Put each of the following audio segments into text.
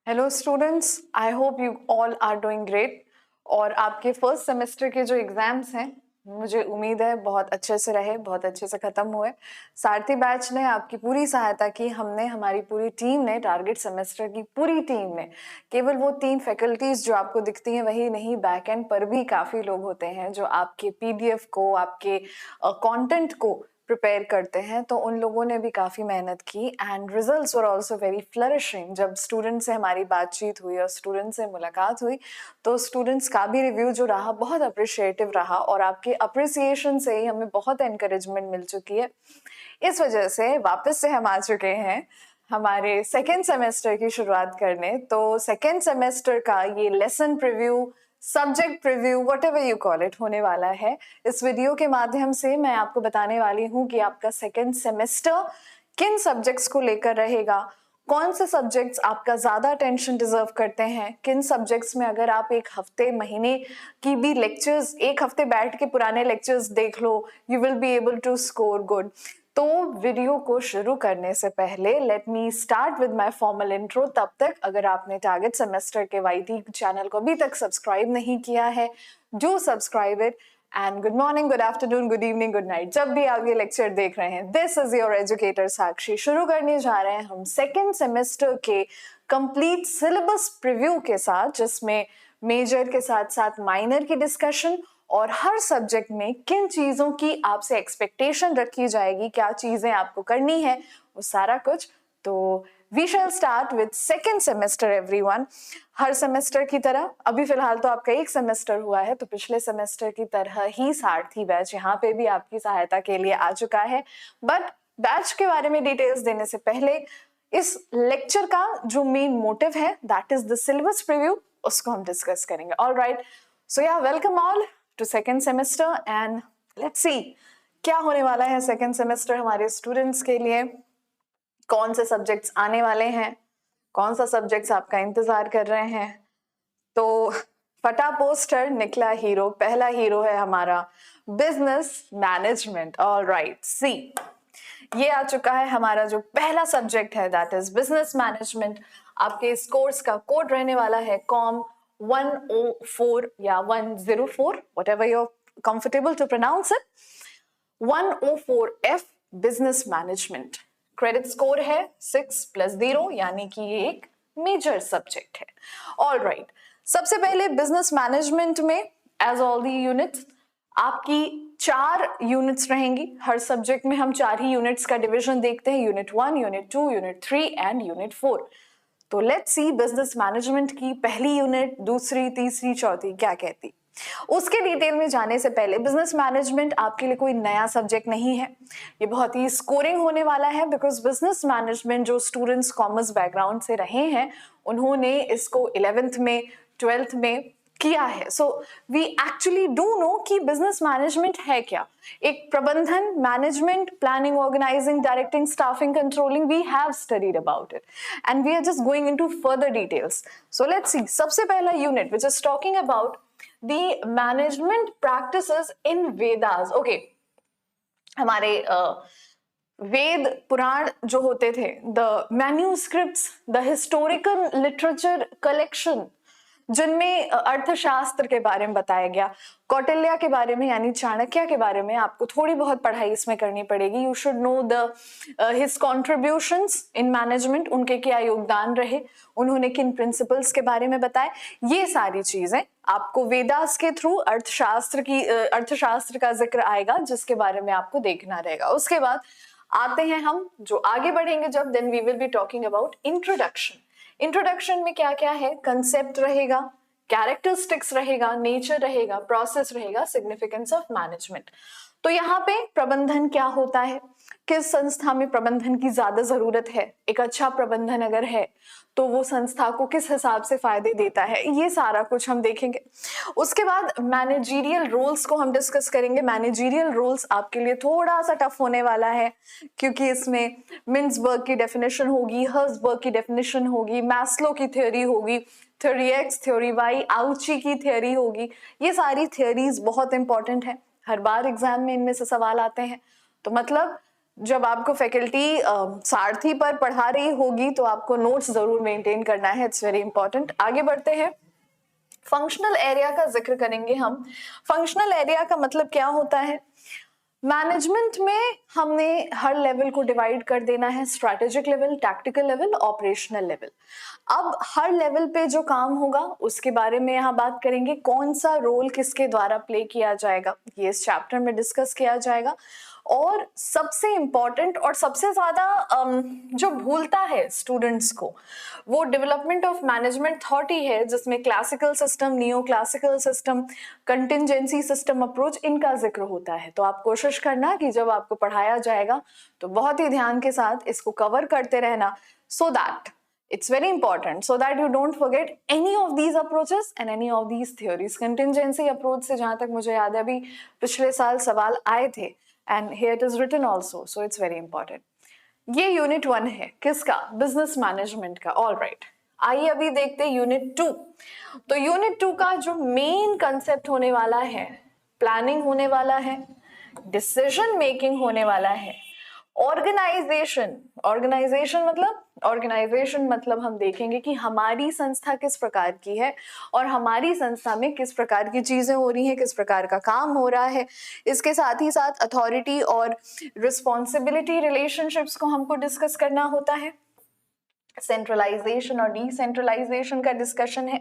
Hello students, I hope you all are doing great. और आपके first semester के जो एग्जाम्स हैं, मुझे उम्मीद है बहुत अच्छे से रहे, बहुत अच्छे से खत्म हुए। सारथी बैच ने आपकी पूरी सहायता की। हमारी पूरी टीम ने, टारगेट सेमेस्टर की पूरी टीम ने, केवल वो 3 फैकल्टीज जो आपको दिखती हैं वही नहीं, बैक एंड पर भी काफी लोग होते हैं जो आपके पीडीएफ को, आपके कंटेंट को प्रिपेयर करते हैं। तो उन लोगों ने भी काफी मेहनत की and results were also very flourishing. जब स्टूडेंट से हमारी बातचीत हुई और स्टूडेंट से मुलाकात हुई तो स्टूडेंट्स का भी रिव्यू जो रहा बहुत अप्रिशिएटिव रहा, और आपके अप्रिसिएशन से ही हमें बहुत एनकरेजमेंट मिल चुकी है। इस वजह से वापस से हम आ चुके हैं हमारे सेकेंड सेमेस्टर की शुरुआत करने। तो सेकेंड सेमेस्टर का ये lesson preview, subject preview, whatever you call it, होने वाला है। इस वीडियो के माध्यम से मैं आपको बताने वाली हूँ कि आपका सेकेंड सेमेस्टर किन सब्जेक्ट्स को लेकर रहेगा, कौन से सब्जेक्ट्स आपका ज्यादा अटेंशन डिजर्व करते हैं, किन सब्जेक्ट्स में अगर आप एक हफ्ते महीने की भी लेक्चर्स, एक हफ्ते बैठ के पुराने लेक्चर्स देख लो, you will be able to score good. तो वीडियो को शुरू करने से पहले let me start with my formal intro. तब तक अगर आपने टारगेट सेमेस्टर के वाईटी चैनल को अभी तक सब्सक्राइब नहीं किया है, do subscribe it. And good morning, good afternoon, good evening, good night, जब भी आप ये लेक्चर देख रहे हैं। This is your educator Sakshi. शुरू करने जा रहे हैं हम सेकेंड सेमेस्टर के कंप्लीट सिलेबस प्रीव्यू के साथ, जिसमें मेजर के साथ साथ माइनर की डिस्कशन और हर सब्जेक्ट में किन चीजों की आपसे एक्सपेक्टेशन रखी जाएगी, क्या चीजें आपको करनी है, वो सारा कुछ। तो we shall start with second semester everyone. हर सेमेस्टर की तरह अभी फिलहाल तो आपका एक सेमेस्टर हुआ है, तो पिछले सेमेस्टर की तरह ही सारथी बैच यहाँ पे भी आपकी सहायता के लिए आ चुका है। बट बैच के बारे में डिटेल्स देने से पहले इस लेक्चर का जो मेन मोटिव है, that is the syllabus preview, उसको हम डिस्कस करेंगे। Alright, so yeah welcome all to second semester and let's see क्या होने वाला है सेकेंड सेमेस्टर हमारे स्टूडेंट्स के लिए। कौन से सब्जेक्ट्स आने वाले हैं, कौन सा सब्जेक्ट्स आपका इंतजार कर रहे हैं। तो फटा पोस्टर निकला हीरो, पहला हीरो है हमारा बिजनेस मैनेजमेंट। ऑलराइट, सी ये आ चुका है हमारा जो पहला सब्जेक्ट है, दैट इज बिजनेस मैनेजमेंट। आपके इस कोर्स का कोड रहने वाला है कॉम 104 या 104, whatever you are comfortable to pronounce it. 104F business management. Credit score है 6+0, यानी कि ये एक मेजर सब्जेक्ट है। ऑल राइट, सबसे पहले बिजनेस मैनेजमेंट में एज ऑल दी यूनिट्स आपकी 4 यूनिट्स रहेंगी। हर सब्जेक्ट में हम 4 ही यूनिट्स का डिवीजन देखते हैं, unit 1, unit 2, unit 3 and unit 4। तो लेट्स सी बिजनेस मैनेजमेंट की पहली यूनिट, दूसरी, तीसरी, चौथी क्या कहती। उसके डिटेल में जाने से पहले, बिजनेस मैनेजमेंट आपके लिए कोई नया सब्जेक्ट नहीं है, ये बहुत ही स्कोरिंग होने वाला है। बिकॉज बिजनेस मैनेजमेंट जो स्टूडेंट्स कॉमर्स बैकग्राउंड से रहे हैं, उन्होंने इसको 11th में, 12th में किया है। So we actually do know कि बिजनेस मैनेजमेंट है क्या। एक प्रबंधन, management, planning, organising, directing, staffing, controlling, we have studied about it and we are just going into further details. So let's see, सबसे पहला unit which is talking about the management practices in Vedas. Okay, हमारे वेद पुराण जो होते थे, the manuscripts, the historical literature collection, जिनमें अर्थशास्त्र के बारे में बताया गया, कौटिल्य के बारे में यानी चाणक्य के बारे में आपको थोड़ी बहुत पढ़ाई इसमें करनी पड़ेगी। You should know the his contributions in management, उनके क्या योगदान रहे, उन्होंने किन प्रिंसिपल्स के बारे में बताए। ये सारी चीजें आपको वेदास के थ्रू अर्थशास्त्र का जिक्र आएगा, जिसके बारे में आपको देखना रहेगा। उसके बाद आते हैं हम जो आगे बढ़ेंगे जब, then we will be talking about introduction. Introduction में क्या क्या है, कंसेप्ट रहेगा, कैरेक्टरिस्टिक्स रहेगा, नेचर रहेगा, प्रोसेस रहेगा, सिग्निफिकेंस ऑफ मैनेजमेंट। तो यहाँ पे प्रबंधन क्या होता है, किस संस्था में प्रबंधन की ज्यादा जरूरत है, एक अच्छा प्रबंधन अगर है तो वो संस्था को किस हिसाब से फायदे देता है, ये सारा कुछ हम देखेंगे। उसके बाद मैनेजरियल रोल्स को हम डिस्कस करेंगे। मैनेजरियल रोल्स आपके लिए थोड़ा सा टफ होने वाला है, क्योंकि इसमें मिन्सबर्ग की डेफिनेशन होगी, हर्सबर्ग की डेफिनेशन होगी, मैस्लो की थ्योरी होगी, थ्योरी एक्स, थ्योरी वाई, आउची की थ्योरी होगी। ये सारी थ्योरीज बहुत इंपॉर्टेंट है, हर बार एग्जाम में इनमें से सवाल आते हैं। तो मतलब जब आपको फैकल्टी सारथी पर पढ़ा रही होगी तो आपको नोट्स जरूर मेंटेन करना है, इट्स वेरी इंपॉर्टेंट। आगे बढ़ते हैं, फंक्शनल एरिया का जिक्र करेंगे हम। फंक्शनल एरिया का मतलब क्या होता है? मैनेजमेंट में हमने हर लेवल को डिवाइड कर देना है, strategic level, tactical level, operational level. अब हर लेवल पे जो काम होगा उसके बारे में यहाँ बात करेंगे, कौन सा रोल किसके द्वारा प्ले किया जाएगा ये इस चैप्टर में डिस्कस किया जाएगा। और सबसे इंपॉर्टेंट और सबसे ज्यादा जो भूलता है स्टूडेंट्स को, वो डेवलपमेंट ऑफ मैनेजमेंट थॉट ही है, जिसमें classical system, neo classical system, contingency system approach, इनका जिक्र होता है। तो आप कोशिश करना कि जब आपको पढ़ाया जाएगा तो बहुत ही ध्यान के साथ इसको कवर करते रहना, so that it's very important, so that you don't forget any of these approaches and any of these theories। contingency approach से जहां तक मुझे याद है अभी पिछले साल सवाल आए थे, and here it is written also, so it's very important। ये यूनिट 1 है, किसका? बिजनेस मैनेजमेंट का। ऑल राइट, आइए अभी देखते हैं यूनिट 2। तो यूनिट 2 का जो मेन कंसेप्ट होने वाला है, प्लानिंग होने वाला है, डिसीजन मेकिंग होने वाला है, ऑर्गेनाइजेशन। ऑर्गेनाइजेशन मतलब हम देखेंगे कि हमारी संस्था किस प्रकार की है और हमारी संस्था में किस प्रकार की चीजें हो रही हैं, किस प्रकार का काम हो रहा है। इसके साथ ही साथ अथॉरिटी और रिस्पॉन्सिबिलिटी रिलेशनशिप्स को हमको डिस्कस करना होता है। सेंट्रलाइजेशन और डिसेंट्रलाइजेशन का डिस्कशन है,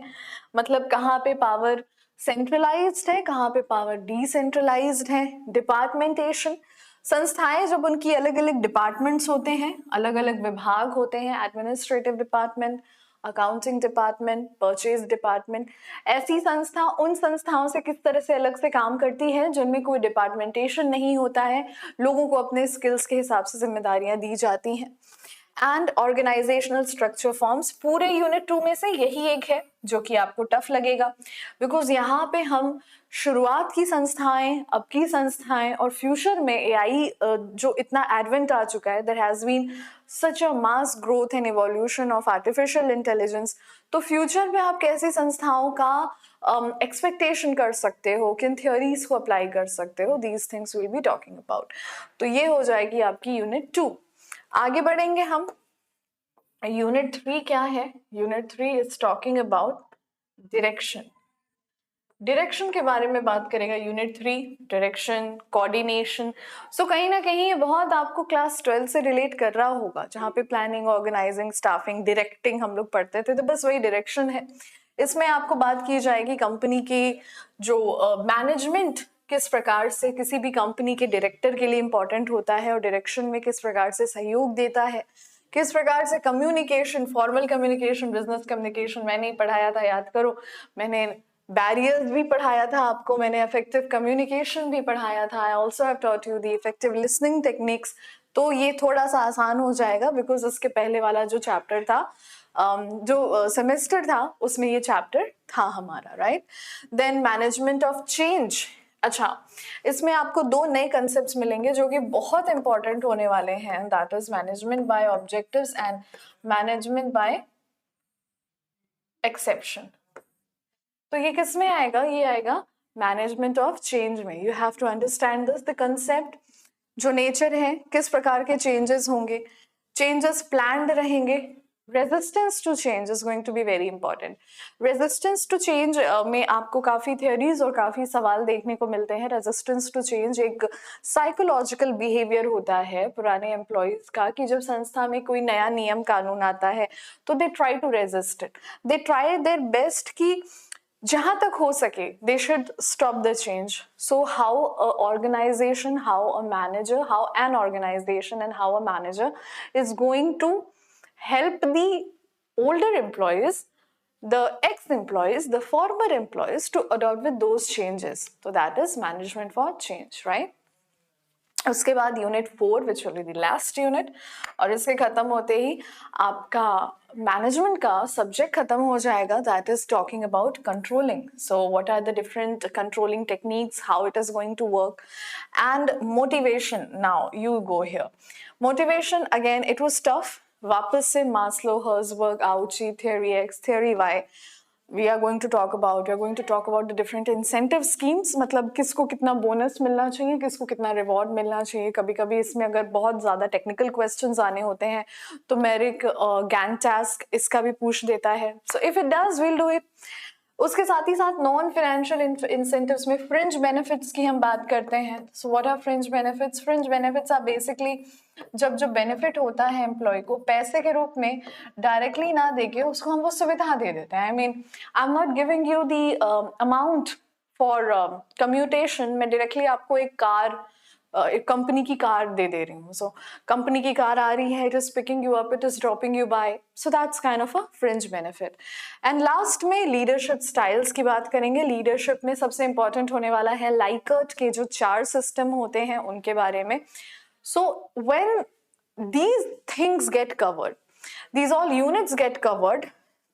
मतलब कहाँ पे पावर सेंट्रलाइज्ड है, कहाँ पे पावर डिसेंट्रलाइज्ड है। डिपार्टमेंटेशन, संस्थाएं जब उनकी अलग अलग डिपार्टमेंट्स होते हैं, अलग अलग विभाग होते हैं, administrative department, accounting department, purchase department, ऐसी संस्था उन संस्थाओं से किस तरह से अलग से काम करती है जिनमें कोई डिपार्टमेंटेशन नहीं होता है, लोगों को अपने स्किल्स के हिसाब से जिम्मेदारियां दी जाती हैं। एंड ऑर्गेनाइजेशनल स्ट्रक्चर फॉर्म्स, पूरे यूनिट 2 में से यही एक है जो कि आपको टफ लगेगा, बिकॉज यहाँ पे हम शुरुआत की संस्थाएं, अब की संस्थाएं और फ्यूचर में एआई जो इतना एडवेंट आ चुका है, there has been such a mass growth and evolution of artificial intelligence. तो फ्यूचर में आप कैसी संस्थाओं का एक्सपेक्टेशन कर सकते हो, किन थ्योरीज को अप्लाई कर सकते हो, these things will be talking about. तो ये हो जाएगी आपकी यूनिट 2। आगे बढ़ेंगे हम। यूनिट 3 क्या है? Unit 3 is talking about direction. Direction के बारे में बात करेगा यूनिट 3, डायरेक्शन, कोऑर्डिनेशन। सो कहीं ना कहीं ये बहुत आपको क्लास 12 से रिलेट कर रहा होगा, जहाँ पे प्लानिंग, ऑर्गेनाइजिंग, स्टाफिंग, डायरेक्टिंग हम लोग पढ़ते थे, तो बस वही डायरेक्शन है। इसमें आपको बात की जाएगी कंपनी की जो मैनेजमेंट किस प्रकार से किसी भी कंपनी के डायरेक्टर के लिए इंपॉर्टेंट होता है और डायरेक्शन में किस प्रकार से सहयोग देता है, किस प्रकार से communication, formal communication, business communication मैंने ही पढ़ाया था, याद करो, मैंने बैरियर्स भी पढ़ाया था आपको, मैंने इफेक्टिव कम्युनिकेशन भी पढ़ाया था, I also have taught you the effective listening techniques. तो ये थोड़ा सा आसान हो जाएगा बिकॉज उसके पहले वाला जो चैप्टर था, जो सेमेस्टर था, उसमें ये चैप्टर था हमारा, right. Then management of change. अच्छा, इसमें आपको 2 नए कंसेप्ट्स मिलेंगे जो कि बहुत इंपॉर्टेंट होने वाले हैं, that is management by objectives and management by exception. तो ये किस में आएगा? ये आएगा मैनेजमेंट ऑफ चेंज में। You have to understand this, the concept, जो नेचर है, किस प्रकार के चेंजेस होंगे, चेंजेस प्लान्ड रहेंगे। Resistance to change is going to be very important. Resistance to change में आपको काफी थियोरीज और काफी सवाल देखने को मिलते हैं। रेजिस्टेंस टू चेंज एक साइकोलॉजिकल बिहेवियर होता है पुराने एम्प्लॉयज का, कि जब संस्था में कोई नया नियम कानून आता है तो they try to resist it, they try their best कि जहां तक हो सके they should stop the change. So how a organization, how a manager, how an organization and how a manager is going to help the older employees, the ex-employees, the former employees to adopt with those changes. So that is management for change, right? उसके बाद unit 4 which will be the last unit, और इसके खत्म होते ही आपका management का subject खत्म हो जाएगा, that is talking about controlling. So what are the different controlling techniques, how it is going to work, and motivation. Now you go here. Motivation again it was tough, वापस से Maslow, Herzberg, Ouchi, theory X, theory Y, we are going to talk about the different incentive schemes, मतलब किसको कितना bonus मिलना चाहिए, किसको कितना reward मिलना चाहिए. कभी कभी इसमें अगर बहुत ज़्यादा टेक्निकल क्वेश्चंस आने होते हैं तो मेरिक गैंग टास्क इसका भी पूछ देता है. So if it does will do it. उसके साथ ही साथ नॉन फाइनेंशियल इंसेंटिव्स में फ्रिंज बेनिफिट्स की हम बात करते हैं. So what are fringe benefits? Fringe benefits are basically जब जो बेनिफिट होता है एम्प्लॉय को पैसे के रूप में डायरेक्टली ना देके उसको हम वो सुविधा दे देते हैं. I mean I am not giving you the amount for commutation. मैं डायरेक्टली आपको एक कार एक कंपनी की कार दे रही हूँ. सो कंपनी की कार आ रही है, it is picking you up, it is dropping you by. So that's kind of a fringe benefit. And last में लीडरशिप स्टाइल्स की बात करेंगे. लीडरशिप में सबसे इंपॉर्टेंट होने वाला है लाइकर्ट के जो 4 सिस्टम होते हैं उनके बारे में. So when these things get covered, these all units get covered,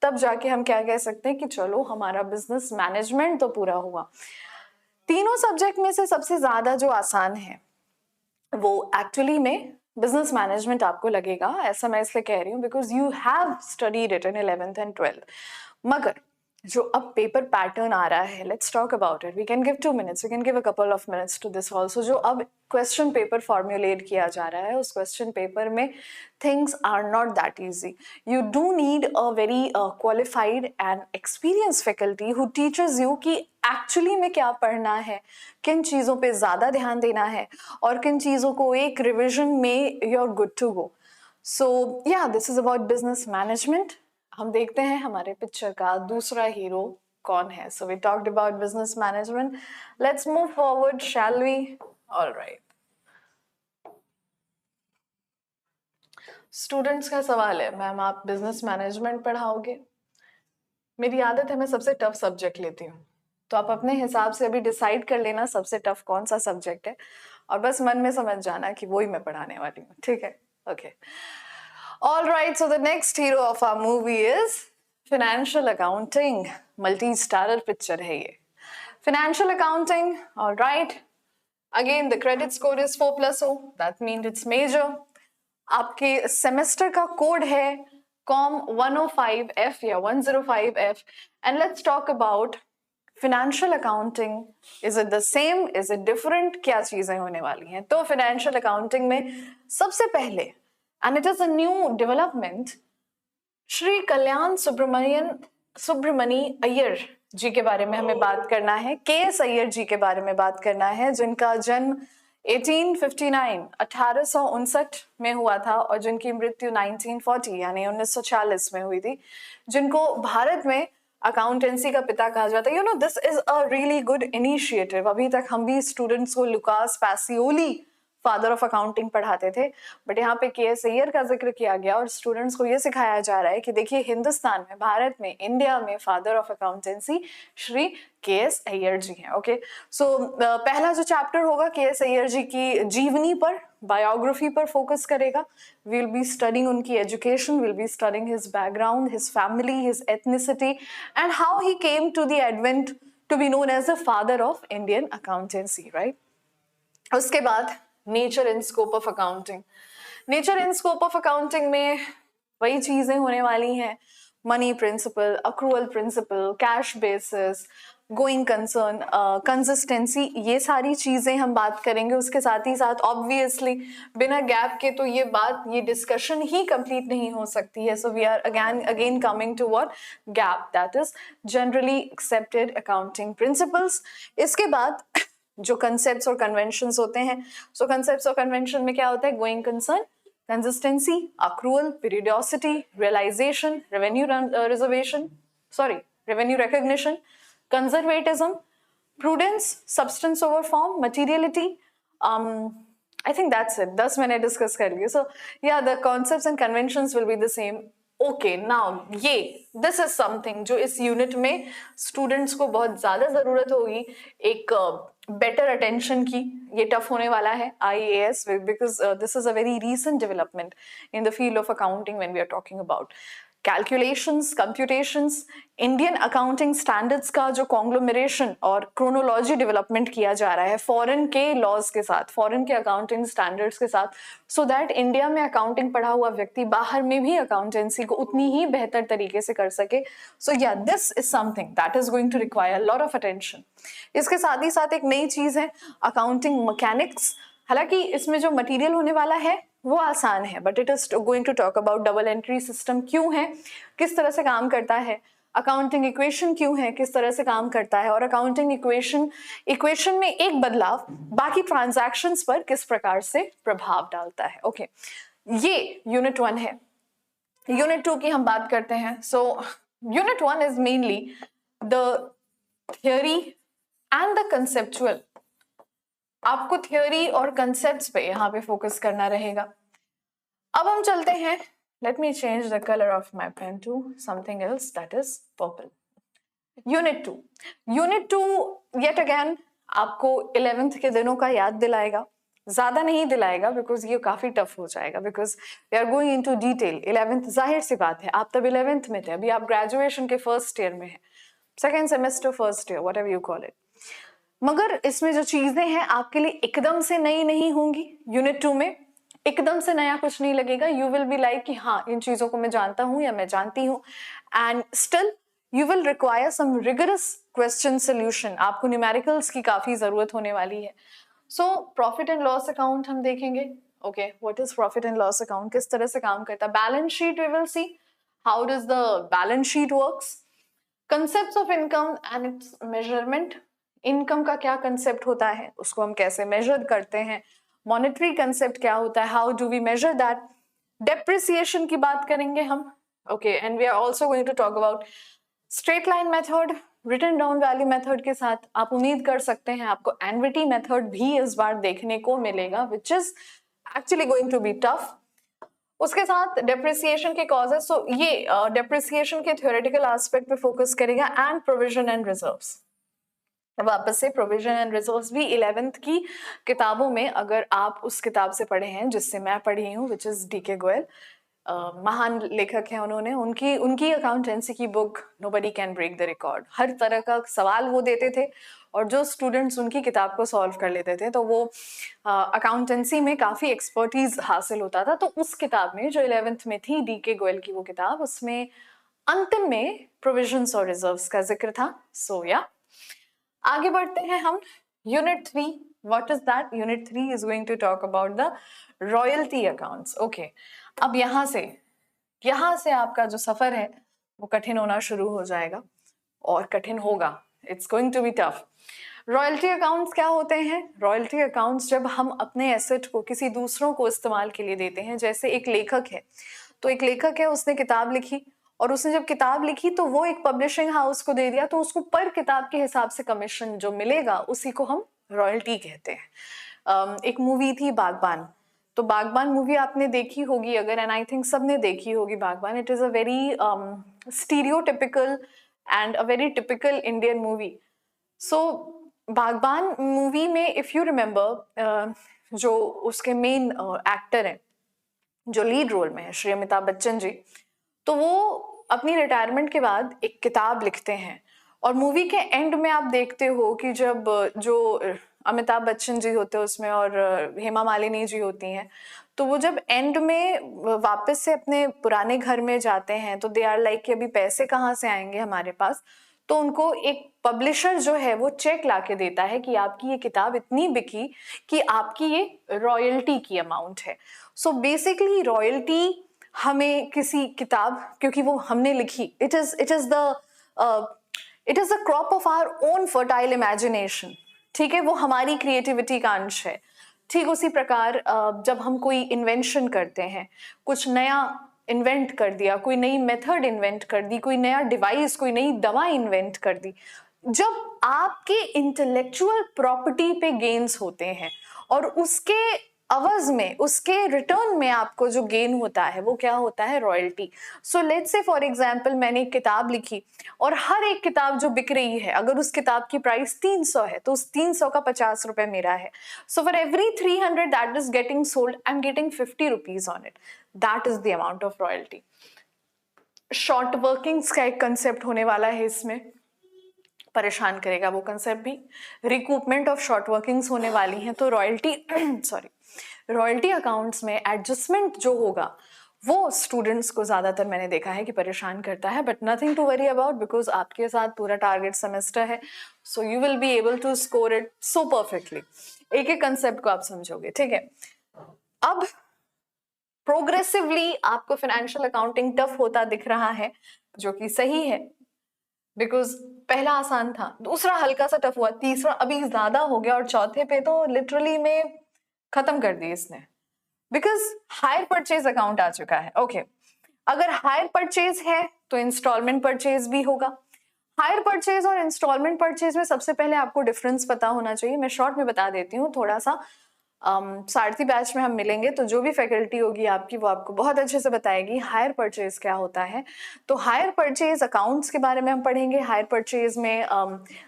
तब जाके हम क्या कह सकते हैं कि चलो हमारा बिजनेस मैनेजमेंट तो पूरा हुआ. तीनों सब्जेक्ट में से सबसे ज्यादा जो आसान है वो एक्चुअली में बिजनेस मैनेजमेंट आपको लगेगा. ऐसा मैं इसलिए कह रही हूँ because you have studied it in 11th and 12th. मगर जो अब पेपर पैटर्न आ रहा है, let's talk about it. We can give 2 minutes, we can give a couple of minutes to this also. जो अब क्वेश्चन पेपर फॉर्मुलेट किया जा रहा है उस क्वेश्चन पेपर में things are not that easy. You do need a very qualified and experience faculty who teachers you कि actually में क्या पढ़ना है, किन चीज़ों पे ज़्यादा ध्यान देना है और किन चीज़ों को एक रिविजन में you are good to go. So yeah this is about business management. हम देखते हैं हमारे पिक्चर का दूसरा हीरो कौन है. So we talked about business management. Let's move forward, shall we? Alright. Students का सवाल है, मैम आप बिजनेस मैनेजमेंट पढ़ाओगे? मेरी आदत है मैं सबसे टफ सब्जेक्ट लेती हूँ, तो आप अपने हिसाब से अभी डिसाइड कर लेना सबसे टफ कौन सा सब्जेक्ट है और बस मन में समझ जाना कि वही मैं पढ़ाने वाली हूँ. ठीक है? Okay. Alright, so the next hero of our movie is financial accounting. Multi-starrer picture है ये. Financial accounting, alright. Again, the credit score is 4+0. That means it's major. आपके सेमेस्टर का कोड है COM 105F या 105F. And let's talk about financial accounting. Is it the same? Is it different? क्या चीजें होने वाली हैं? तो financial accounting में सबसे पहले, and it is a new development, Shri Kalyan Subramani Iyer जी के बारे में हमें बात करना है. KS अय्यर जी के बारे में बात करना है जिनका जन्म 1859 में हुआ था और जिनकी मृत्यु 1940 यानी 1940 में हुई थी. जिनको भारत में अकाउंटेंसी का पिता कहा जाता है. You know this is a really good initiative. अभी तक हम भी स्टूडेंट्स को Lucas Pacioli father of accounting पढ़ाते थे, बट यहाँ पे KS अय्यर का जिक्र किया गया और स्टूडेंट्स को ये सिखाया जा रहा है कि देखिए हिंदुस्तान में, भारत में, इंडिया में father of accountancy Shri KS Iyer ji हैं. ओके. सो पहला जो चैप्टर होगा KS अय्यर जी की जीवनी पर, बायोग्राफी पर फोकस करेगा. विल बी स्टडिंग उनकी education, will be studying his background, his family, his ethnicity and how he came to the advent to be known as the father of Indian accountancy. Right. उसके बाद nature and scope of accounting. Nature and scope of accounting में वही चीजें होने वाली हैं. Money principle, accrual principle, cash basis, going concern, consistency, ये सारी चीजें हम बात करेंगे. उसके साथ ही साथ ऑब्वियसली बिना गैप के तो ये डिस्कशन ही कंप्लीट नहीं हो सकती है. So we are again coming to what? GAAP, that is generally accepted accounting principles. इसके बाद जो कंसेप्ट्स और कन्वेंशंस होते हैं. सो कंसेप्ट्स और कन्वेंशन में क्या होता है? Going concern, consistency, accrual, periodicity, realisation, revenue recognition, conservatism, prudence, substance over form, materiality. I think that's it. 10 मैंने डिस्कस कर लिए. So yeah the concepts and conventions will be the same. Okay, now ये this is something जो इस unit में students को बहुत ज्यादा जरूरत होगी एक बेटर अटेंशन की. ये टफ होने वाला है IAS because this is a very recent development in the field of accounting when we are talking about. Calculations, computations, Indian accounting standards का जो कॉन्ग्लोमरेशन और क्रोनोलॉजी डेवलपमेंट किया जा रहा है फॉरेन के लॉज के साथ, फॉरेन के अकाउंटिंग स्टैंडर्ड्स के साथ, सो दैट इंडिया में अकाउंटिंग पढ़ा हुआ व्यक्ति बाहर में भी अकाउंटेंसी को उतनी ही बेहतर तरीके से कर सके. So yeah, this is something that is going to require lot of attention. इसके साथ ही साथ एक नई चीज है अकाउंटिंग मैकेनिक्स. हालांकि इसमें जो मटेरियल होने वाला है वो आसान है, but it is going to talk about double entry system क्यों है, किस तरह से काम करता है, अकाउंटिंग इक्वेशन क्यों है, किस तरह से काम करता है, और अकाउंटिंग इक्वेशन में एक बदलाव बाकी ट्रांजैक्शंस पर किस प्रकार से प्रभाव डालता है. ओके, ये यूनिट 1 है. यूनिट 2 की हम बात करते हैं. So unit 1 is mainly the theory and the conceptual. आपको थियोरी और कंसेप्ट्स पे यहाँ पे फोकस करना रहेगा. अब हम चलते हैं. Let me change the colour of my pen to something else that is purple. Unit 2. Unit 2 yet again आपको 11th के दिनों का याद दिलाएगा. ज्यादा नहीं दिलाएगा बिकॉज ये काफी टफ हो जाएगा, because we are going into detail. 11th जाहिर सी बात है, आप तब 11th में थे, अभी आप ग्रेजुएशन के फर्स्ट ईयर में है, second semester, first year, what ever you call it. मगर इसमें जो चीजें हैं आपके लिए एकदम से नई नहीं होंगी. यूनिट 2 में एकदम से नया कुछ नहीं लगेगा. यू विल बी लाइक कि हाँ, इन चीजों को मैं जानता हूं या मैं जानती हूँ, and still you will require some rigorous question solution. आपको न्यूमेरिकल्स की काफी जरूरत होने वाली है. So profit and loss account हम देखेंगे. Okay, what is profit and loss account, किस तरह से काम करता है. Balance sheet we will see how does the balance sheet works. Concepts of income and its measurement. Income का क्या कंसेप्ट होता है, उसको हम कैसे मेजर करते हैं. मॉनेटरी कंसेप्ट क्या होता है, how do we measure that. Depreciation की बात करेंगे हम. Okay, and we are also going to talk about straight line method, written down value method के साथ आप उम्मीद कर सकते हैं आपको एनविटी मेथड भी इस बार देखने को मिलेगा, which is actually going to be tough. उसके साथ डेप्रिसिएशन के कॉजेस. सो ये डेप्रिसिएशन के थ्योरेटिकल एस्पेक्ट पे फोकस करेगा, एंड प्रोविजन एंड रिजर्व्स. वापस से प्रोविजन एंड रिजर्व्स भी 11th की किताबों में, अगर आप उस किताब से पढ़े हैं जिससे मैं पढ़ी हूँ, विच इज डी.के. गोयल, महान लेखक हैं उन्होंने, उनकी अकाउंटेंसी की book nobody can break the record. हर तरह का सवाल वो देते थे और जो स्टूडेंट्स उनकी किताब को सॉल्व कर लेते थे तो वो अकाउंटेंसी में काफी एक्सपर्टीज हासिल होता था. तो उस किताब में जो 11th में थी, डी.के. गोयल की वो किताब, उसमें अंतिम में प्रोविजंस और रिजर्व्स का जिक्र था. सो या, आगे बढ़ते हैं हम. Unit 3, what is that. Unit 3 is going to talk about the royalty accounts. Okay, अब यहाँ से आपका जो सफर है वो कठिन होना शुरू हो जाएगा, और कठिन होगा. It's going to be tough. Royalty accounts क्या होते हैं. रॉयल्टी अकाउंट्स जब हम अपने एसेट को किसी दूसरों को इस्तेमाल के लिए देते हैं. जैसे एक लेखक है, तो एक लेखक है, उसने किताब लिखी, और उसने जब किताब लिखी तो वो एक पब्लिशिंग हाउस को दे दिया, तो उसको पर किताब के हिसाब से कमीशन जो मिलेगा उसी को हम रॉयल्टी कहते हैं. एक मूवी थी बागबान, तो बागबान मूवी आपने देखी होगी अगर, एंड आई थिंक सबने देखी होगी Baghban. It is a very stereotypical and a very typical Indian movie. So Baghban movie में इफ यू रिमेम्बर, जो उसके मेन एक्टर हैं, जो लीड रोल में है, श्री अमिताभ बच्चन जी, तो वो अपनी रिटायरमेंट के बाद एक किताब लिखते हैं, और मूवी के एंड में आप देखते हो कि जब जो अमिताभ बच्चन जी होते हैं उसमें और हेमा मालिनी जी होती हैं, तो वो जब एंड में वापस से अपने पुराने घर में जाते हैं तो दे आर लाइक कि अभी पैसे कहाँ से आएंगे हमारे पास. तो उनको एक पब्लिशर जो है वो चेक ला के देता है कि आपकी ये किताब इतनी बिकी कि आपकी ये रॉयल्टी की अमाउंट है. सो बेसिकली रॉयल्टी हमें किसी किताब, क्योंकि वो हमने लिखी, it is the crop of our own fertile imagination. ठीक है, वो हमारी क्रिएटिविटी का अंश है. ठीक उसी प्रकार जब हम कोई इन्वेंशन करते हैं, कुछ नया इन्वेंट कर दिया, कोई नई मेथड इन्वेंट कर दी, कोई नया डिवाइस, कोई नई दवा इन्वेंट कर दी, जब आपके इंटेलेक्चुअल प्रॉपर्टी पे गेन्स होते हैं और उसके अवज में, उसके रिटर्न में आपको जो गेन होता है वो क्या होता है, royalty. So let's say for example मैंने एक किताब लिखी और हर एक किताब जो बिक रही है, अगर उस किताब की प्राइस 300 है तो उस 300 का 50 रुपए मेरा है. So for every 300 that is getting sold, I am getting 50 rupees on it. That is the amount of royalty. Short workings का एक कंसेप्ट होने वाला है, इसमें परेशान करेगा वो कंसेप्ट भी। रिकूपमेंट ऑफ शॉर्ट वर्किंग्स होने वाली हैं, तो रॉयल्टी सॉरी रॉयल्टी अकाउंट्स में एडजस्टमेंट जो होगा वो स्टूडेंट्स को ज्यादातर मैंने देखा है कि परेशान करता है, but nothing to worry about, because आपके साथ पूरा टारगेट सेमेस्टर है, so you will be able to score it so perfectly. एक एक कंसेप्ट को आप समझोगे, ठीक है। अब प्रोग्रेसिवली आपको फाइनेंशियल अकाउंटिंग टफ होता दिख रहा है, जो कि सही है, बिकॉज पहला आसान था, दूसरा हल्का सा टफ हुआ, तीसरा अभी ज्यादा हो गया, और चौथे पे तो लिटरली में खत्म कर दी इसने, बिकॉज हायर परचेज अकाउंट आ चुका है। ओके अगर हायर परचेज है तो इंस्टॉलमेंट परचेज भी होगा। हायर परचेज और इंस्टॉलमेंट परचेज में सबसे पहले आपको डिफरेंस पता होना चाहिए, मैं शॉर्ट में बता देती हूँ थोड़ा सा। सारथी बैच में हम मिलेंगे तो जो भी फैकल्टी होगी आपकी वो आपको बहुत अच्छे से बताएगी हायर परचेज क्या होता है। तो हायर परचेज अकाउंट्स के बारे में हम पढ़ेंगे। हायर परचेज में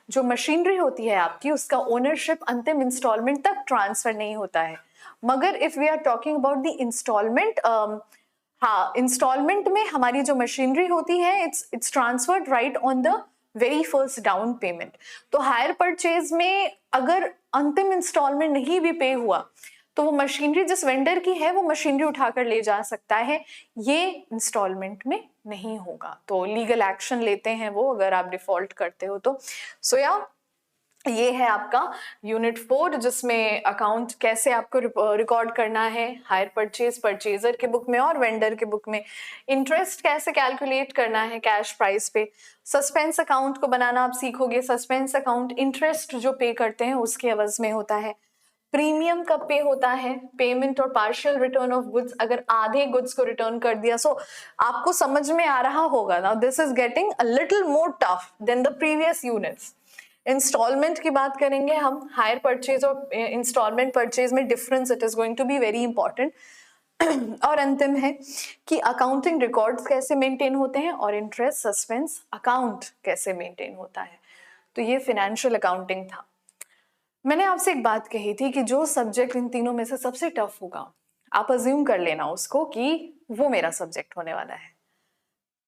जो मशीनरी होती है आपकी, उसका ओनरशिप अंतिम इंस्टॉलमेंट तक ट्रांसफर नहीं होता है, मगर if we are talking about the instalment, हाँ इंस्टॉलमेंट में हमारी जो मशीनरी होती है it's transferred right on the very first down payment. तो हायर परचेज में अगर अंतिम इंस्टॉलमेंट नहीं भी पे हुआ तो वो मशीनरी जिस वेंडर की है वो मशीनरी उठाकर ले जा सकता है, ये इंस्टॉलमेंट में नहीं होगा, तो लीगल एक्शन लेते हैं वो अगर आप डिफॉल्ट करते हो तो। सो या ये है आपका यूनिट 4, जिसमें अकाउंट कैसे आपको रिकॉर्ड करना है हायर परचेज परचेजर के बुक में और वेंडर के बुक में, इंटरेस्ट कैसे कैलकुलेट करना है कैश प्राइस पे, सस्पेंस अकाउंट को बनाना आप सीखोगे। सस्पेंस अकाउंट इंटरेस्ट जो पे करते हैं उसके एवज में होता है। प्रीमियम कब पे होता है, पेमेंट और पार्शियल रिटर्न ऑफ गुड्स, अगर आधे गुड्स को रिटर्न कर दिया। सो आपको समझ में आ रहा होगा ना, this is getting a little more tough than the previous units. Instalment की बात करेंगे हम, हायर परचेज और इंस्टॉलमेंट परचेज में difference it is going to be very important. और अंतिम है कि अकाउंटिंग रिकॉर्ड्स कैसे मेंटेन होते हैं और इंटरेस्ट सस्पेंस अकाउंट कैसे मेंटेन होता है। तो ये फाइनेंशियल अकाउंटिंग था। मैंने आपसे एक बात कही थी कि जो सब्जेक्ट इन तीनों में से सबसे टफ होगा आप अज्यूम कर लेना उसको कि वो मेरा सब्जेक्ट होने वाला है।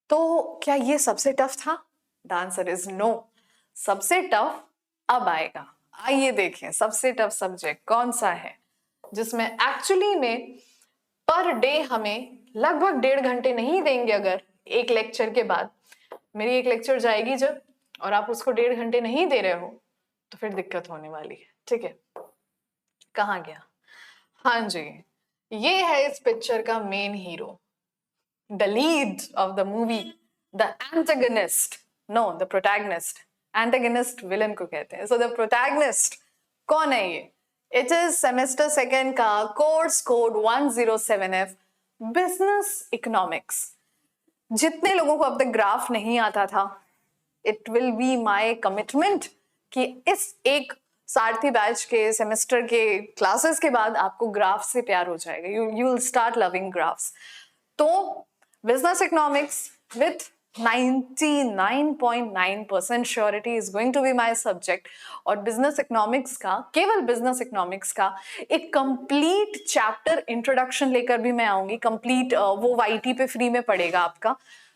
तो क्या ये सबसे टफ था? The answer is no. सबसे टफ अब आएगा। आइए देखें सबसे टफ सब्जेक्ट कौन सा है, जिसमें एक्चुअली में पर डे हमें लगभग 1.5 घंटे नहीं देंगे। अगर एक लेक्चर के बाद मेरी एक लेक्चर जाएगी जब और आप उसको 1.5 घंटे नहीं दे रहे हो तो फिर दिक्कत होने वाली है, ठीक है। कहाँ गया? हाँ जी, ये है इस पिक्चर का main hero, the lead of the movie, the antagonist, know the protagonist. Antagonist villain को कहते हैं। सो द प्रोटैगनिस्ट कौन है ये? इट इज सेमेस्टर सेकेंड का course code 107F business economics. जितने लोगों को अब तक ग्राफ नहीं आता था, it will be my commitment कि इस एक सारथी बैच के सेमेस्टर के क्लासेस के बाद आपको ग्राफ से प्यार हो जाएगा। You will start loving graphs. तो business economics with 99.9% surety is going to be my subject. और बिजनेस इकोनॉमिक्स का, केवल बिजनेस इकोनॉमिक्स का एक कंप्लीट चैप्टर इंट्रोडक्शन लेकर भी मैं आऊंगी। कंप्लीट वो वाईटी पे फ्री में पड़ेगा आपका,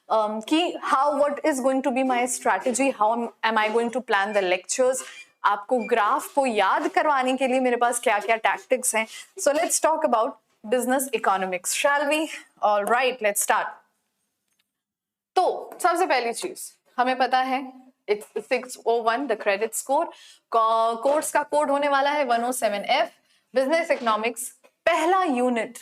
कि how what is going to be my strategy, how am I going to plan the lectures, आपको ग्राफ को याद करवाने के लिए मेरे पास क्या क्या टैक्टिक्स हैं। So let's talk about business economics, shall we? Alright, let's start. तो सबसे पहली चीज हमें पता है it's 601 the credit score. Course का कोड होने वाला है 107F। बिजनेस इकोनॉमिक्स पहला यूनिट।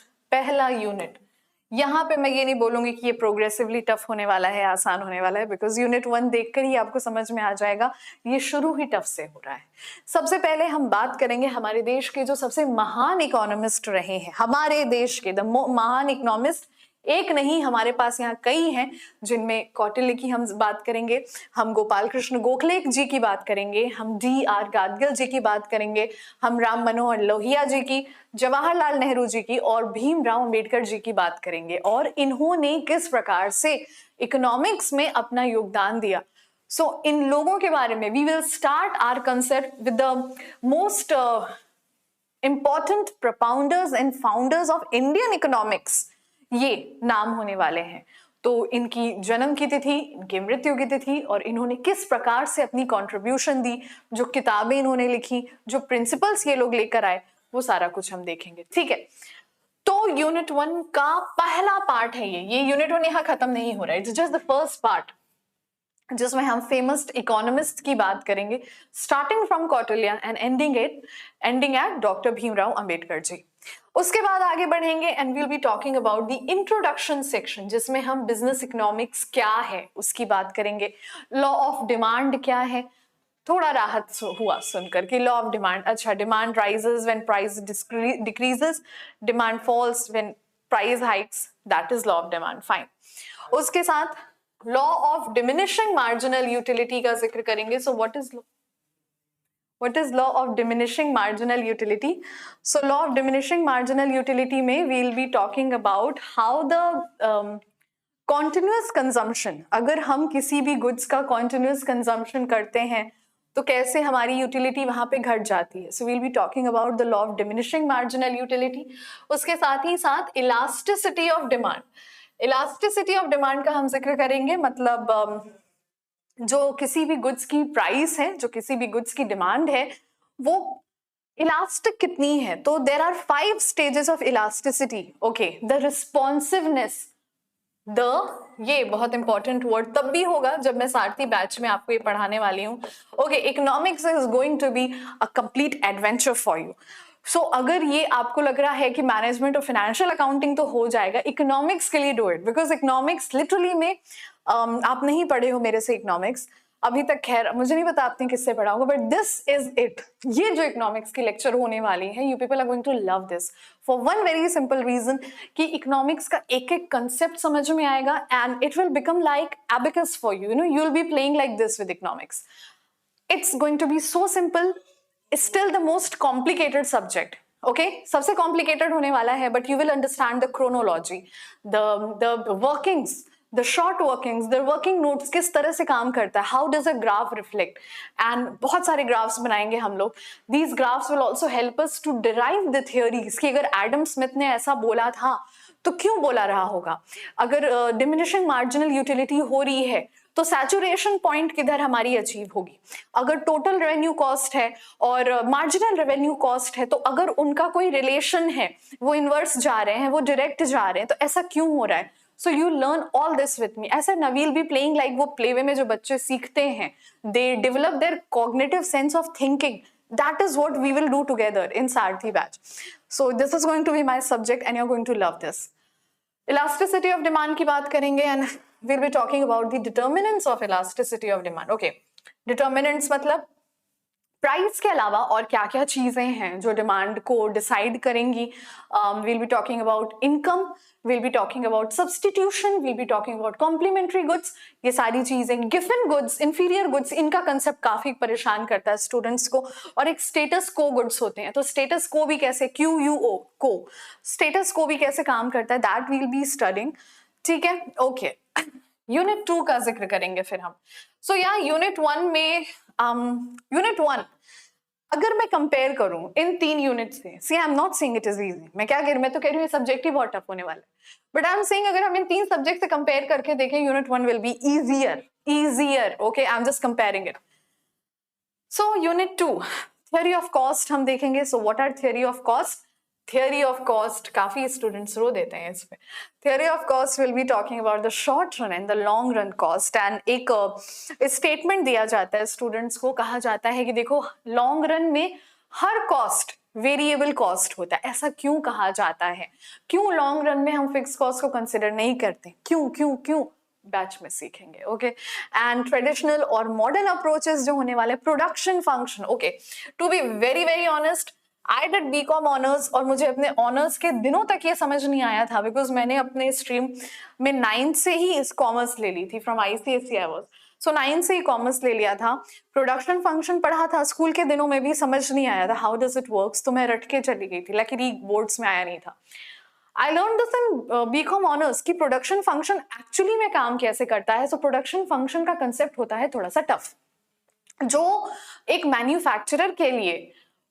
यहाँ पे मैं ये नहीं बोलूंगी कि ये प्रोग्रेसिवली टफ होने वाला है, आसान होने वाला है, बिकॉज यूनिट 1 देखकर ही आपको समझ में आ जाएगा ये शुरू ही टफ से हो रहा है। सबसे पहले हम बात करेंगे हमारे देश के जो सबसे महान इकोनॉमिस्ट रहे हैं, हमारे देश के महान इकोनॉमिस्ट एक नहीं, हमारे पास यहाँ कई हैं, जिनमें कौटिल्य की हम बात करेंगे, हम गोपाल कृष्ण गोखले जी की बात करेंगे, हम D.R. गाडगिल जी की बात करेंगे, हम राम मनोहर लोहिया जी की, जवाहरलाल नेहरू जी की और भीमराव अंबेडकर जी की बात करेंगे, और इन्होंने किस प्रकार से इकोनॉमिक्स में अपना योगदान दिया। सो इन लोगों के बारे में we will start our concept with the most important propounders and founders of Indian economics. ये नाम होने वाले हैं। तो इनकी जन्म की तिथि, इनकी मृत्यु की तिथि और इन्होंने किस प्रकार से अपनी कंट्रीब्यूशन दी, जो किताबें इन्होंने लिखी, जो प्रिंसिपल्स ये लोग लेकर आए, वो सारा कुछ हम देखेंगे। ठीक है, तो यूनिट 1 का पहला पार्ट है ये यूनिट 1 यहाँ खत्म नहीं हो रहा है, it's just the first part, जिसमें हम फेमस इकोनॉमिस्ट की बात करेंगे, starting from Kautilya and ending at doctor Bhimrao Ambedkar ji. उसके बाद आगे बढ़ेंगे and we'll be talking about the introduction section, जिसमें हम बिजनेस इकोनॉमिक्स क्या है उसकी बात करेंगे, लॉ ऑफ डिमांड क्या है, थोड़ा राहत हुआ सुनकर कि लॉ ऑफ डिमांड, अच्छा demand rises when price decreases, demand falls when price hikes, that is law of demand, fine. उसके साथ law of diminishing marginal utility का जिक्र करेंगे। So what is law of diminishing marginal utility? So law of diminishing marginal utility में we will be talking about how the continuous consumption, अगर हम किसी भी गुड्स का कॉन्टिन्यूअस कंजम्पशन करते हैं तो कैसे हमारी यूटिलिटी वहां पे घट जाती है। So we'll be talking about the law of diminishing marginal utility. उसके साथ ही साथ elasticity of demand, elasticity of demand का हम जिक्र करेंगे, मतलब जो किसी भी गुड्स की प्राइस है, जो किसी भी गुड्स की डिमांड है, वो इलास्टिक कितनी है। तो there are 5 stages of elasticity. Okay, the responsiveness, ये बहुत इंपॉर्टेंट वर्ड तब भी होगा जब मैं सारथी बैच में आपको ये पढ़ाने वाली हूँ। Okay, economics is going to be a complete adventure for you. So अगर ये आपको लग रहा है कि मैनेजमेंट और फाइनेंशियल अकाउंटिंग तो हो जाएगा, इकोनॉमिक्स के लिए do it, because economics literally में आप नहीं पढ़े हो मेरे से इकोनॉमिक्स अभी तक, खैर मुझे नहीं पता आपने किससे पढ़ा होगा, बट दिस इज इट। ये जो इकोनॉमिक्स की लेक्चर होने वाली है, you people are going to love this for one very simple reason कि इकोनॉमिक्स का एक एक कंसेप्ट समझ में आएगा and it will become like abacus for you, you will be playing like this with economics. It's going to be so simple, still the most complicated subject. Okay, सबसे complicated होने वाला है, but you will understand the chronology, the workings, the short workings, the working notes किस तरह से काम करता है, how does a graph reflect, and बहुत सारे ग्राफ्स बनाएंगे हम लोग। These graphs will also help us to derive the theories कि अगर एडम स्मिथ ने ऐसा बोला था तो क्यों बोला रहा होगा, अगर डिमिनिशिंग मार्जिनल यूटिलिटी हो रही है तो सैचुरेशन पॉइंट किधर हमारी अचीव होगी, अगर टोटल रेवेन्यू कॉस्ट है और मार्जिनल रेवेन्यू कॉस्ट है तो अगर उनका कोई रिलेशन है, वो इनवर्स जा रहे हैं, वो डायरेक्ट जा रहे हैं, तो ऐसा क्यों हो रहा है। So you learn all this with me. ऐसा नवील बी प्लेइंग लाइक वो प्लेवे में जो बच्चे सीखते हैं, they develop their cognitive sense of thinking, that is what we will do together in Sarthi batch. So this is going to be my subject and you're going to love this. Elasticity of demand की बात करेंगे and we'll be talking about the determinants of elasticity of demand. Okay, determinants मतलब price के अलावा और क्या क्या चीजें हैं जो डिमांड को डिसाइड करेंगी। Will be talking about income, will be talking about substitution, will be talking about complementary goods, ये सारी चीजें, गिवन गुड्स, इंफीरियर गुड्स, इनका कंसेप्ट काफी परेशान करता है स्टूडेंट्स को। और एक स्टेटस को गुड्स होते हैं, तो स्टेटस को भी कैसे, QUO को, स्टेटस को भी कैसे काम करता है, दैट विल बी स्टडिंग। ठीक है, ओके। यूनिट 2 का जिक्र करेंगे फिर हम। सो यहाँ यूनिट 1 में यूनिट 1 अगर मैं कंपेयर करूं इन 3 यूनिट से, see I am not saying it is easy, मैं क्या कह रही हूं, मैं तो कह रही हूं सब्जेक्ट ही बहुत टफ होने वाला है, बट आई एम सेइंग अगर हम इन 3 सब्जेक्ट से कंपेयर करके देखें, unit 1 will be easier. Okay, I am just comparing it. So unit 2 theory of cost हम देखेंगे। So what are theory of cost? Theory of cost, काफी स्टूडेंट्स रो देते हैं इस पे। Theory of cost will be talking about the short run and the long run cost, and एक statement दिया जाता है स्टूडेंट्स को, कहा जाता है कि देखो लॉन्ग रन में हर कॉस्ट वेरिएबल कॉस्ट होता है। ऐसा क्यों कहा जाता है, क्यों लॉन्ग रन में हम फिक्स कॉस्ट को कंसिडर नहीं करते, क्यों क्यों क्यों, बैच में सीखेंगे। ओके, एंड ट्रेडिशनल और मॉडर्न अप्रोचेस जो होने वाले, production function. Okay, to be very very honest, I did B Com honours और मुझे अपने ऑनर्स के दिनों तक ये समझ नहीं आया था, बिकॉज मैंने अपने स्ट्रीम में 9th से ही इस कॉमर्स ले ली थी, from ICSE I was, so 9th से ही कॉमर्स ले लिया था। प्रोडक्शन फंक्शन पढ़ा था स्कूल के दिनों में भी, समझ नहीं आया था हाउ डज इट वर्क्स, तो मैं रट के चली गई थी, लकीली बोर्ड्स में आया नहीं था। I learn this in B Com honours कि प्रोडक्शन फंक्शन एक्चुअली में काम कैसे करता है। सो प्रोडक्शन फंक्शन का कंसेप्ट होता है थोड़ा सा टफ, जो एक मैन्युफैक्चरर के लिए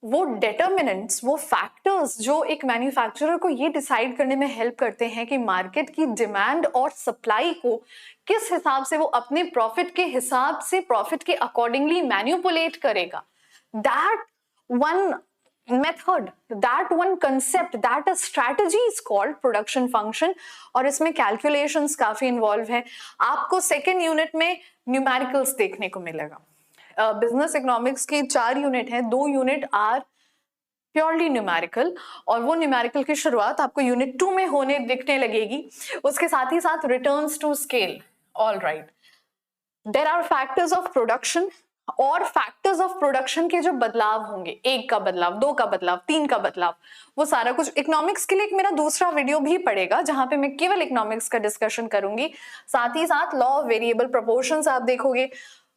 वो डेटर्मिनेंट्स, वो फैक्टर्स जो एक मैन्युफैक्चरर को ये डिसाइड करने में हेल्प करते हैं कि मार्केट की डिमांड और सप्लाई को किस हिसाब से वो अपने प्रॉफिट के हिसाब से, प्रॉफिट के अकॉर्डिंगली मैन्युपुलेट करेगा, that one method, that one concept, that a strategy is called production function. और इसमें कैलकुलेशंस काफी इन्वॉल्व है। आपको सेकेंड यूनिट में न्यूमेरिकल्स देखने को मिलेगा। बिजनेस इकोनॉमिक्स की 4 यूनिट है, 2 यूनिट आर प्योरली न्यूमेरिकल, और वो न्यूमेरिकल की शुरुआत आपको यूनिट 2 में होने दिखने लगेगी। उसके साथ ही साथ returns to scale. All right, there are factors of production, और फैक्टर्स ऑफ प्रोडक्शन के जो बदलाव होंगे, 1 का बदलाव, 2 का बदलाव, 3 का बदलाव, वो सारा कुछ इकोनॉमिक्स के लिए एक मेरा दूसरा वीडियो भी पड़ेगा जहां पे मैं केवल इकोनॉमिक्स का डिस्कशन करूंगी। साथ ही साथ लॉ ऑफ वेरिएबल प्रोपोर्शंस आप देखोगे,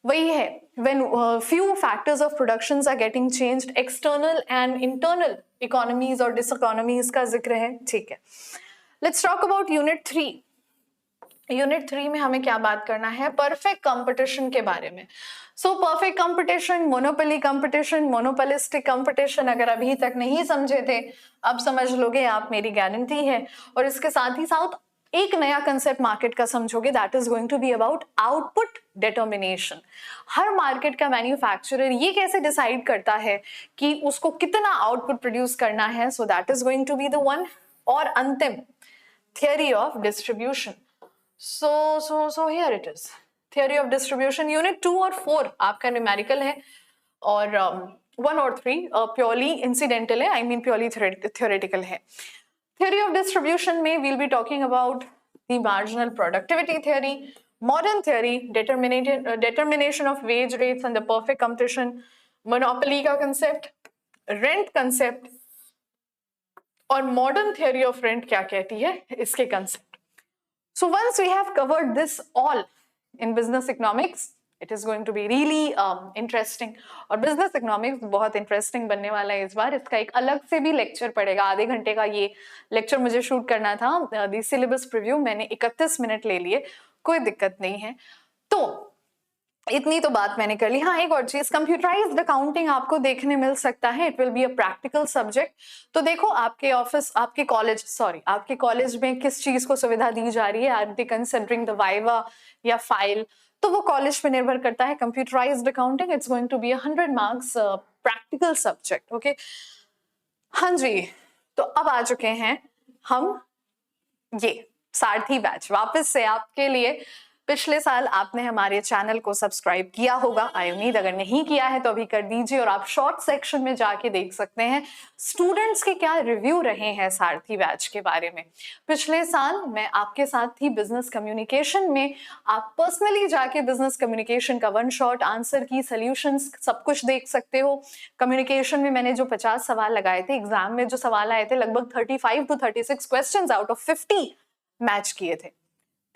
वही है when few factors of productions are getting changed, external and internal economies और diseconomies का जिक्र है। ठीक है, let's talk about unit 3। Unit 3 में हमें क्या बात करना है, परफेक्ट कंपटीशन के बारे में। So perfect competition, monopoly competition, monopolistic competition, अगर अभी तक नहीं समझे थे अब समझ लोगे आप, मेरी गारंटी है। और इसके साथ ही साथ एक नया कंसेप्ट मार्केट का समझोगे, that is going to be about output determination. हर मार्केट का मैन्युफैक्चरर ये कैसे डिसाइड करता है कि उसको कितना आउटपुट प्रोड्यूस करना है, so that is going to be the one. और अंतिम, theory of distribution. So here it is, theory of distribution। Unit 2 और 4 आपका न्यूमेरिकल है, और 1 और 3 प्योरली इंसिडेंटल है, I mean प्योरली थ्योरेटिकल है। Theory of distribution में we'll be talking about the marginal productivity theory, modern theory, determination of wage rates and the perfect competition, monopoly का concept, rent concept, और modern theory of rent क्या कहती है, इसके concept। So once we have covered this all in business economics, it is going to be really interesting। और business economics बहुत interesting बनने वाला है इस बार। इसका एक अलग से भी लेक्चर पड़ेगा, आधे घंटे का ये लेक्चर मुझे शूट करना था। दी सिलेबस प्रीव्यू मैंने 31 मिनट ले लिए, कोई दिक्कत नहीं है। तो इतनी तो बात मैंने कर ली। हाँ, एक और चीज, कंप्यूटराइज्ड अकाउंटिंग आपको देखने मिल सकता है, it will be a practical subject. तो देखो आपके ऑफिस, आपके कॉलेज में किस चीज को सुविधा दी जा रही है, are they considering the viva या फाइल, तो वो कॉलेज पे निर्भर करता है। Computerised accounting, it's going to be 100 marks practical subject. Okay, हाँ जी, तो अब आ चुके हैं हम ये सारथी बैच वापस से आपके लिए। पिछले साल आपने हमारे चैनल को सब्सक्राइब किया होगा, आई उम्मीद, अगर नहीं किया है तो अभी कर दीजिए। और आप शॉर्ट सेक्शन में जाके देख सकते हैं स्टूडेंट्स के क्या रिव्यू रहे हैं सारथी बैच के बारे में। पिछले साल मैं आपके साथ थी बिजनेस कम्युनिकेशन में, आप पर्सनली जाके बिजनेस कम्युनिकेशन का 1 शॉट आंसर की सॉल्यूशंस सब कुछ देख सकते हो। कम्युनिकेशन में मैंने जो 50 सवाल लगाए थे, एग्जाम में जो सवाल आए थे लगभग 35 to 36 questions out of 50 match किए थे।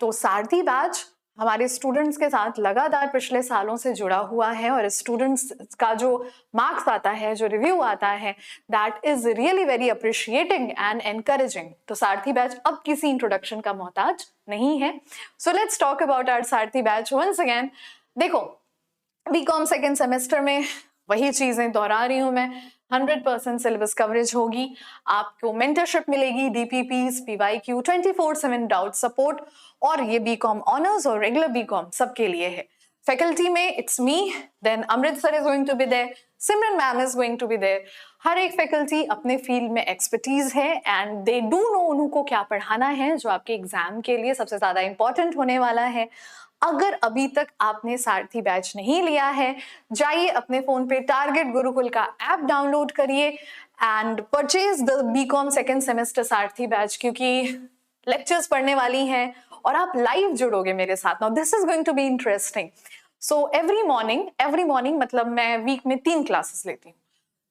तो सारथी बैच हमारे स्टूडेंट्स के साथ लगातार पिछले सालों से जुड़ा हुआ है, और स्टूडेंट्स का जो मार्क्स आता है, जो रिव्यू आता है, that is really very appreciating and encouraging. तो सारथी बैच अब किसी इंट्रोडक्शन का मोहताज नहीं है। So let's talk about our Sarathi batch once again. देखो, बीकॉम सेकेंड सेमेस्टर में वही चीजें दोहरा रही हूं मैं, 100% सिलेबस कवरेज होगी, आपको मेंटरशिप मिलेगी, डीपीपीस, पीवाईक्यू, 24/7 डाउट सपोर्ट, और ये बीकॉम ऑनर्स और रेगुलर बीकॉम सबके लिए है। फैकल्टी में it's me, then Amrit sir is going to be there, Simran ma'am is going to be there. हर एक फैकल्टी अपने फील्ड में एक्सपर्टीज है, एंड दे डू नो उनको क्या पढ़ाना है, जो आपके एग्जाम के लिए सबसे ज्यादा इंपॉर्टेंट होने वाला है। अगर अभी तक आपने सारथी बैच नहीं लिया है, जाइए अपने फोन पे टारगेट गुरुकुल का ऐप डाउनलोड करिए and purchase the B Com second semester Sarathi batch, क्योंकि लेक्चर्स पढ़ने वाली हैं और आप लाइव जुड़ोगे मेरे साथ। Now this is going to be interesting. So every morning मतलब मैं वीक में 3 क्लासेस लेती हूँ।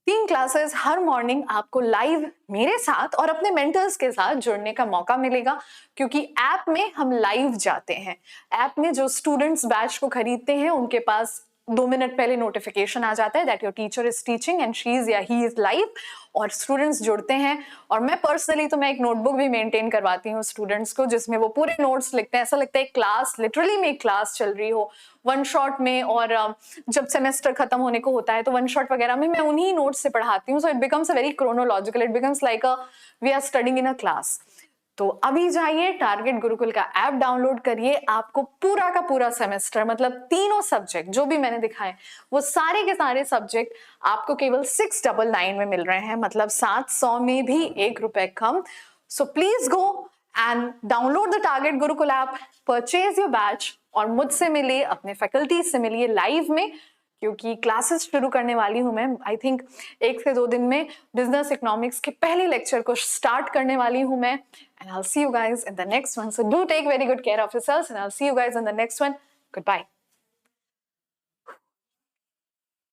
3 क्लासेस हर मॉर्निंग आपको लाइव मेरे साथ और अपने मेंटर्स के साथ जुड़ने का मौका मिलेगा, क्योंकि ऐप में हम लाइव जाते हैं। ऐप में जो स्टूडेंट्स बैच को खरीदते हैं उनके पास 2 मिनट पहले नोटिफिकेशन आ जाता है that your teacher is teaching and she is या ही इज लाइव, और स्टूडेंट्स जुड़ते हैं। और मैं पर्सनली तो मैं एक नोटबुक भी मेंटेन करवाती हूँ स्टूडेंट्स को, जिसमें वो पूरे नोट्स लिखते हैं। ऐसा लगता है क्लास लिटरली में क्लास चल रही हो वन शॉट में। और जब सेमेस्टर खत्म होने को होता है तो वन शॉट वगैरह में मैं उन्हीं नोट्स से पढ़ाती हूँ। So it becomes a very chronological, it becomes like a we are studying in a class. तो अभी जाइए टारगेट गुरुकुल का ऐप डाउनलोड करिए, आपको पूरा का पूरा सेमेस्टर मतलब तीनों सब्जेक्ट जो भी मैंने दिखाए वो सारे के सारे सब्जेक्ट आपको केवल 699 में मिल रहे हैं, मतलब 700 में भी ₹1 कम। So please go and download the target Gurukul app, purchase your batch और मुझसे मिलिए, अपने फैकल्टी से मिलिए लाइव में, क्योंकि क्लासेस शुरू करने वाली हूं मैं। आई थिंक 1 से 2 दिन में बिजनेस इकोनॉमिक्स के पहले लेक्चर को स्टार्ट करने वाली हूं मैं। And I will see you guys in the next one. So do take very good care of yourselves and I will see you guys in the next one. Good bye.